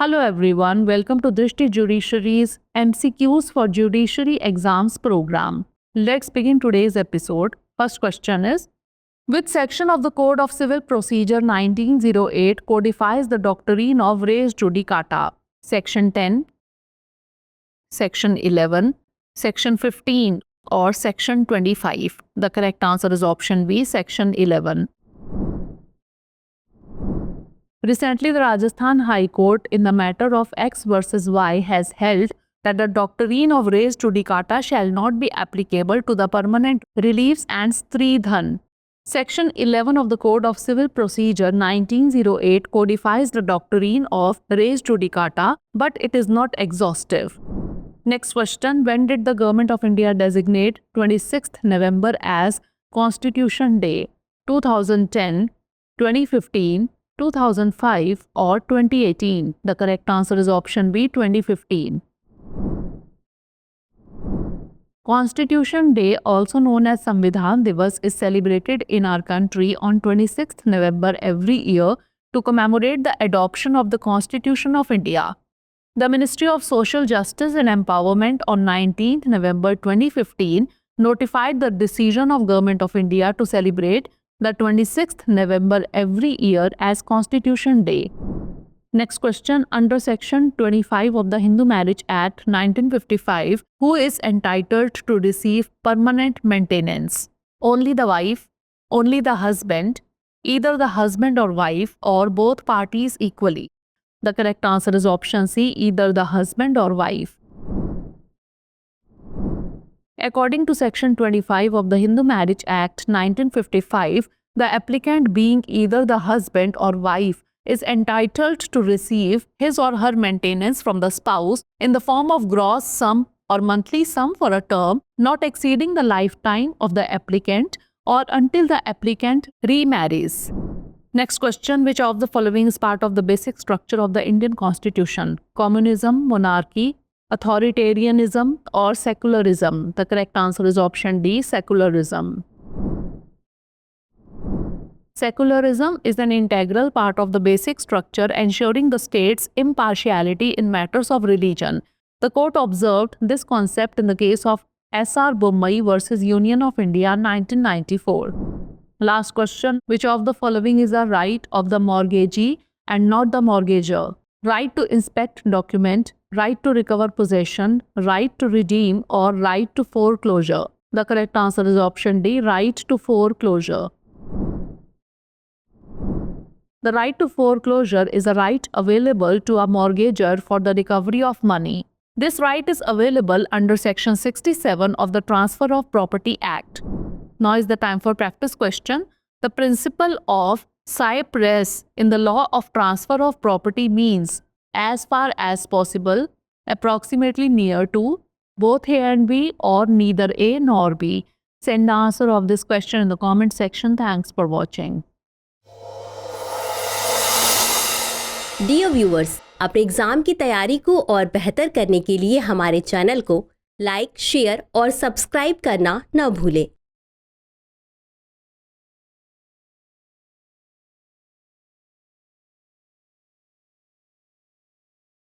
Hello everyone, welcome to Drishti Judiciary's MCQs for Judiciary Exams program. Let's begin today's episode. First question is, which section of the Code of Civil Procedure 1908 codifies the doctrine of res judicata? Section 10, Section 11, Section 15 or Section 25? The correct answer is option B, Section 11. Recently, the Rajasthan High Court in the matter of X versus Y has held that the doctrine of res judicata shall not be applicable to the permanent reliefs and stridhan. Section 11 of the Code of Civil Procedure 1908 codifies the doctrine of res judicata, but it is not exhaustive. Next question, when did the Government of India designate 26th November as Constitution Day? 2010, 2015, 2005 or 2018? The correct answer is option B, 2015. Constitution Day, also known as Samvidhan Divas, is celebrated in our country on 26th November every year to commemorate the adoption of the Constitution of India. The Ministry of Social Justice and Empowerment on 19th November 2015 notified the decision of Government of India to celebrate the 26th November every year as Constitution Day. Next question, under Section 25 of the Hindu Marriage Act 1955, who is entitled to receive permanent maintenance? Only the wife, only the husband, either the husband or wife, or both parties equally? The correct answer is option C, either the husband or wife. According to Section 25 of the Hindu Marriage Act 1955, the applicant being either the husband or wife is entitled to receive his or her maintenance from the spouse in the form of gross sum or monthly sum for a term not exceeding the lifetime of the applicant or until the applicant remarries. Next question, which of the following is part of the basic structure of the Indian Constitution? Communism, monarchy, authoritarianism or secularism? The correct answer is option D, secularism. Secularism is an integral part of the basic structure ensuring the state's impartiality in matters of religion. The court observed this concept in the case of S.R. Bommai versus Union of India 1994. Last question, which of the following is a right of the mortgagee and not the mortgager? Right to inspect document, right to recover possession, right to redeem or right to foreclosure? The correct answer is option D, right to foreclosure. The right to foreclosure is a right available to a mortgager for the recovery of money. This right is available under Section 67 of the Transfer of Property Act. Now is the time for practice question. The principle of cypress in the law of transfer of property means as far as possible, approximately near to, both A and B, or neither A nor B. Send the answer of this question in the comment section. Thanks for watching. Dear viewers, अपने exam की तैयारी को और बेहतर करने के लिए हमारे चैनल को लाइक, शेयर और सब्सक्राइब करना न भूलें।